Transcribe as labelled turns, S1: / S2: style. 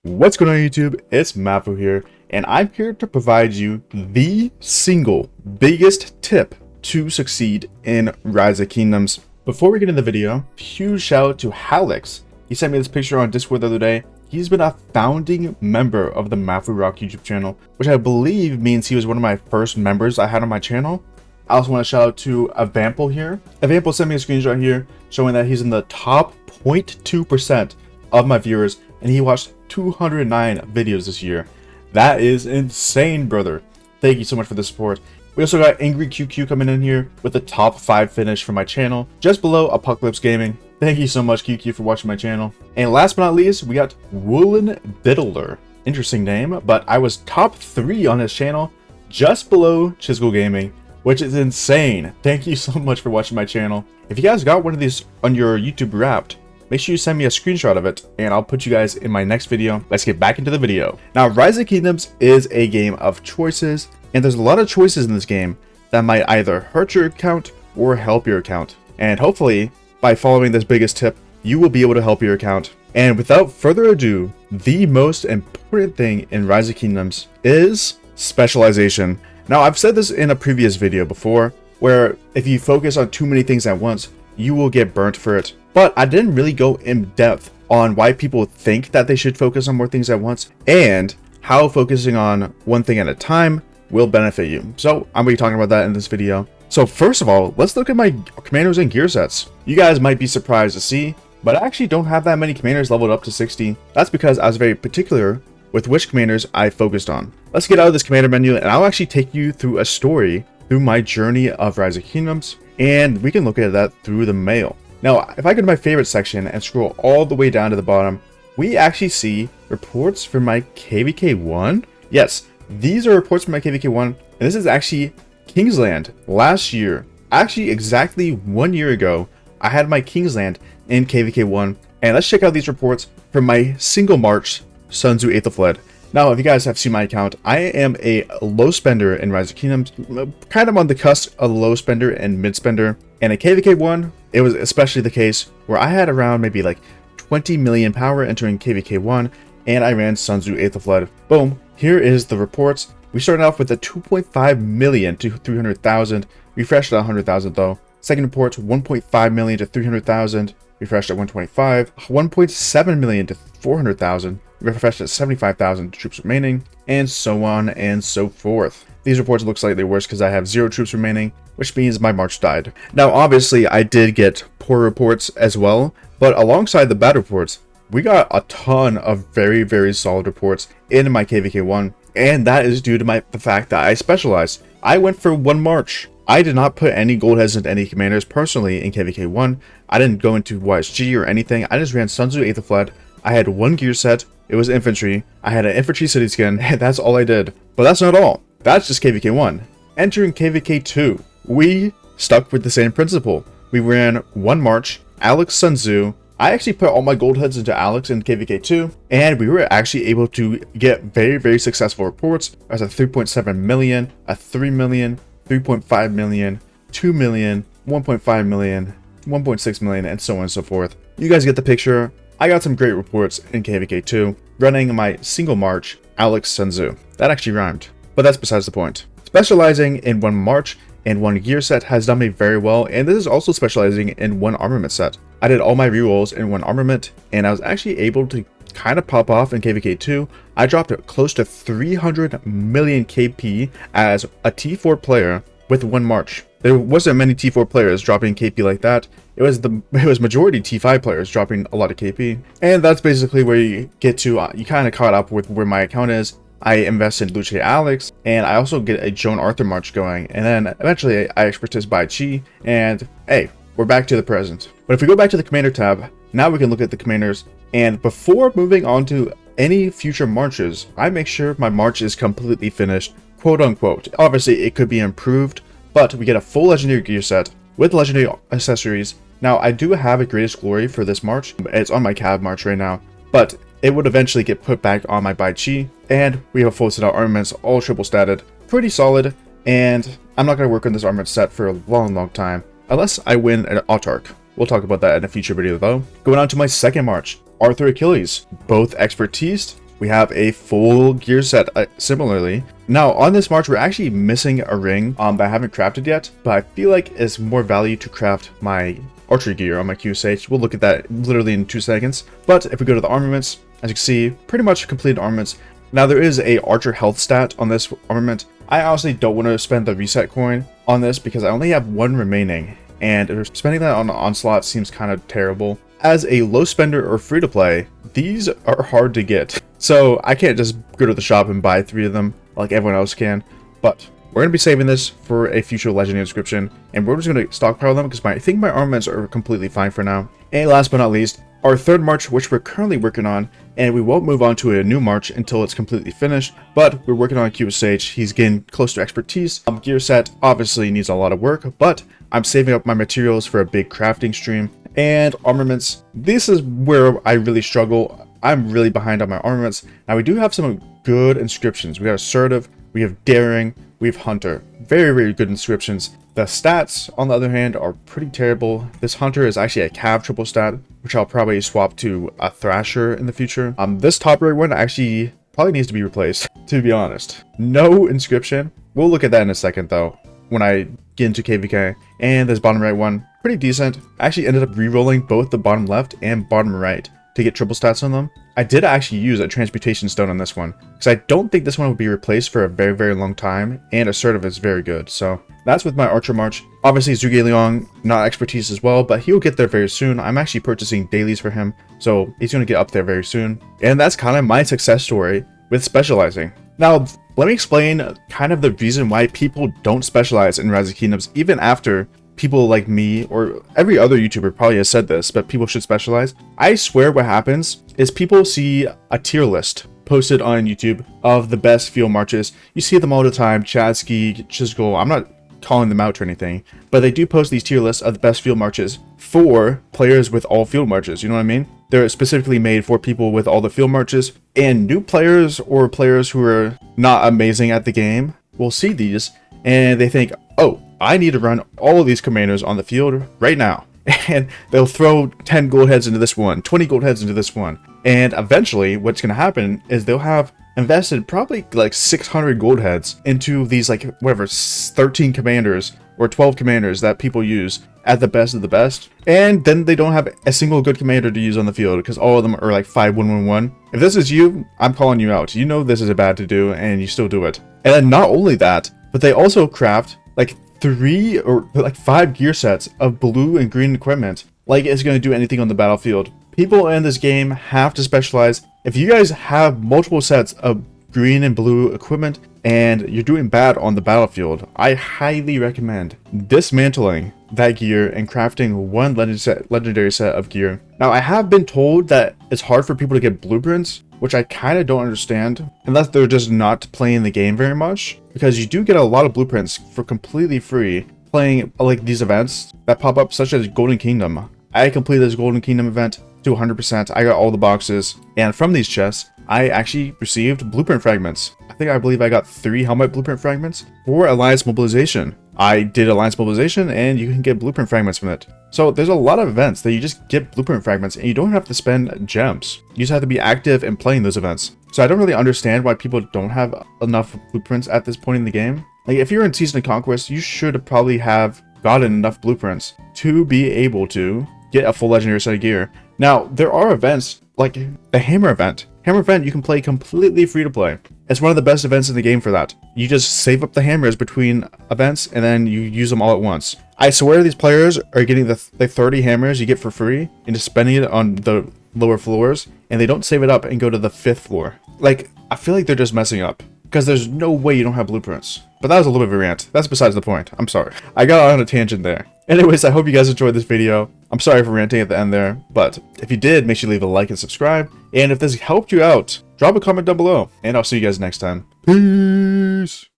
S1: What's going on YouTube? It's Maffu here, and I'm here to provide you the single biggest tip to succeed in Rise of Kingdoms. Before we get into the video, huge shout out to Halix. He sent me this picture on Discord the other day. He's been a founding member of the Maffu Rock YouTube channel, which I believe means he was one of my first members I had on my channel. I also want to shout out to Avampel here. Avampel sent me a screenshot here showing that he's in the top 0.2% of my viewers, and he watched 209 videos this year. That is insane, brother. Thank you so much for the support. We also got Angry QQ coming in here with the top 5 finish for my channel, just below Apocalypse Gaming. Thank you so much, QQ, for watching my channel. And last but not least, we got Woolen Biddler. Interesting name, but I was top 3 on his channel, just below Chisel Gaming, which is insane. Thank you so much for watching my channel. If you guys got one of these on your YouTube Wrapped, make sure you send me a screenshot of it, and I'll put you guys in my next video. Let's get back into the video. Now, Rise of Kingdoms is a game of choices, and there's a lot of choices in this game that might either hurt your account or help your account. And hopefully, by following this biggest tip, you will be able to help your account. And without further ado, the most important thing in Rise of Kingdoms is specialization. Now, I've said this in a previous video before, where if you focus on too many things at once, you will get burnt for it. But I didn't really go in depth on why people think that they should focus on more things at once and how focusing on one thing at a time will benefit you. So I'm going to be talking about that in this video. So first of all, let's look at my commanders and gear sets. You guys might be surprised to see, but I actually don't have that many commanders leveled up to 60. That's because I was very particular with which commanders I focused on. Let's get out of this commander menu, and I'll actually take you through a story through my journey of Rise of Kingdoms, and we can look at that through the mail. Now, if I go to my favorite section and scroll all the way down to the bottom, we actually see reports for my KVK1. Yes, these are reports from my KVK1, and this is actually Kingsland last year. Actually, exactly 1 year ago, I had my Kingsland in KVK1, and let's check out these reports from my single March Sun Tzu 8th of Fled. Now, if you guys have seen my account, I am a low spender in Rise of Kingdoms, kind of on the cusp of low spender and mid spender. And in KVK1, it was especially the case where I had around maybe like 20 million power entering KVK1, and I ran Sun Tzu 8th of Fled. Boom, here is the reports. We started off with a 2.5 million to 300,000, refreshed at 100,000 though. Second report, 1.5 million to 300,000, refreshed at 125, 1.7 million to 400,000, refreshed at 75,000 troops remaining, and so on and so forth. These reports look slightly worse because I have 0 troops remaining, which means my march died. Now, obviously, I did get poor reports as well, but alongside the bad reports, we got a ton of very, very solid reports in my KVK1, and that is due to the fact that I specialized. I went for one march. I did not put any gold heads into any commanders personally in KVK1. I didn't go into YSG or anything. I just ran Sun Tzu 8th of Fled. I had one gear set. It was infantry. I had an infantry city skin, and that's all I did. But that's not all. That's just KVK1. Entering KVK2, we stuck with the same principle. We ran one march, Alex Sun Tzu. I actually put all my gold heads into Alex in KVK2, and we were actually able to get very, very successful reports. As a 3.7 million, a 3 million, 3.5 million, 2 million, 1.5 million, 1.6 million, and so on and so forth. You guys get the picture. I got some great reports in KVK2, running my single march, Alex Sun Tzu. That actually rhymed, but that's besides the point. Specializing in one march and one gear set has done me very well, and this is also specializing in one armament set. I did all my rerolls in one armament, and I was actually able to kind of pop off in KVK2. I dropped close to 300 million KP as a T4 player with one march. There wasn't many T4 players dropping KP like that. It was majority T5 players dropping a lot of KP. And that's basically where you get to, you kind of caught up with where my account is. I invested in Luce Alex, and I also get a Joan Arthur march going. And then eventually I expertise by Chi, and hey, we're back to the present. But if we go back to the commander tab, now we can look at the commanders. And before moving on to any future marches, I make sure my march is completely finished, quote unquote. Obviously, it could be improved, but we get a full legendary gear set with legendary accessories. Now, I do have a greatest glory for this march. It's on my cab march right now, but it would eventually get put back on my Bai Chi, and we have a full set of armaments, all triple statted, pretty solid, and I'm not going to work on this armament set for a long time, unless I win an Autarch. We'll talk about that in a future video though. Going on to my second march, Arthur Achilles, both expertise, we have a full gear set similarly. Now on this march, we're actually missing a ring that I haven't crafted yet, but I feel like it's more value to craft my archery gear on my QSH. We'll look at that literally in 2 seconds. But if we go to the armaments, as you can see, pretty much completed armaments. Now there is a archer health stat on this armament. I honestly don't want to spend the reset coin on this because I only have 1 remaining, and spending that on the onslaught seems kind of terrible. As a low spender or free to play, these are hard to get. So I can't just go to the shop and buy 3 of them like everyone else can. But we're going to be saving this for a future legendary inscription, and we're just going to stockpile them because I think my armaments are completely fine for now. And last but not least, our third march, which we're currently working on, and we won't move on to a new march until it's completely finished, but we're working on QSH. He's getting close to expertise. Gear set obviously needs a lot of work, but I'm saving up my materials for a big crafting stream. And armaments, this is where I really struggle. I'm really behind on my armaments. Now we do have some good inscriptions. We got assertive, we have daring, we have hunter. Very, very good inscriptions. The stats, on the other hand, are pretty terrible. This hunter is actually a cav triple stat, which I'll probably swap to a thrasher in the future. This top right one actually probably needs to be replaced, to be honest. No inscription. We'll look at that in a second though, when I get into KVK. And this bottom right one, pretty decent. I actually ended up re-rolling both the bottom left and bottom right to get triple stats on them. I did actually use a transmutation stone on this one because I don't think this one will be replaced for a very, very long time, and assertive is very good. So that's with my archer march. Obviously Zhuge Liang, not expertise as well, but he'll get there very soon. I'm actually purchasing dailies for him, so he's going to get up there very soon. And that's kind of my success story with specializing. Now let me explain kind of the reason why people don't specialize in Rise of Kingdoms, even after people like me or every other YouTuber probably has said this, but people should specialize. I swear what happens is people see a tier list posted on YouTube of the best field marches. You see them all the time, Chadsky, Chisgul. I'm not calling them out or anything, but they do post these tier lists of the best field marches for players with all field marches. You know what I mean? They're specifically made for people with all the field marches, and new players or players who are not amazing at the game will see these and they think, oh, I need to run all of these commanders on the field right now. And they'll throw 10 gold heads into this one, 20 gold heads into this one. And eventually what's going to happen is they'll have invested probably like 600 gold heads into these like whatever 13 commanders or 12 commanders that people use at the best of the best. And then they don't have a single good commander to use on the field because all of them are like 5-1-1-1. If this is you, I'm calling you out. You know this is bad to do and you still do it. And then not only that, but they also craft like 3 or like 5 gear sets of blue and green equipment like it's going to do anything on the battlefield. People in this game have to specialize. If you guys have multiple sets of green and blue equipment and you're doing bad on the battlefield, I highly recommend dismantling that gear and crafting one legendary set of gear. Now I have been told that it's hard for people to get blueprints, which I kind of don't understand unless they're just not playing the game very much, because you do get a lot of blueprints for completely free playing like these events that pop up, such as Golden Kingdom. I completed this Golden Kingdom event to 100%. I got all the boxes, and from these chests I actually received blueprint fragments. I believe I got 3 helmet blueprint fragments for Alliance Mobilization. I did Alliance Mobilization and you can get blueprint fragments from it. So there's a lot of events that you just get blueprint fragments and you don't have to spend gems. You just have to be active in playing those events. So I don't really understand why people don't have enough blueprints at this point in the game. Like if you're in Season of Conquest, you should probably have gotten enough blueprints to be able to get a full legendary set of gear. Now there are events like the Hammer event. Hammer event you can play completely free to play. It's one of the best events in the game for that. You just save up the hammers between events and then you use them all at once. I swear these players are getting the 30 hammers you get for free and just spending it on the lower floors, and they don't save it up and go to the 5th floor. Like, I feel like they're just messing up because there's no way you don't have blueprints. But that was a little bit of a rant. That's besides the point. I'm sorry. I got on a tangent there. Anyways, I hope you guys enjoyed this video. I'm sorry for ranting at the end there, but if you did, make sure you leave a like and subscribe. And if this helped you out, drop a comment down below, and I'll see you guys next time. Peace!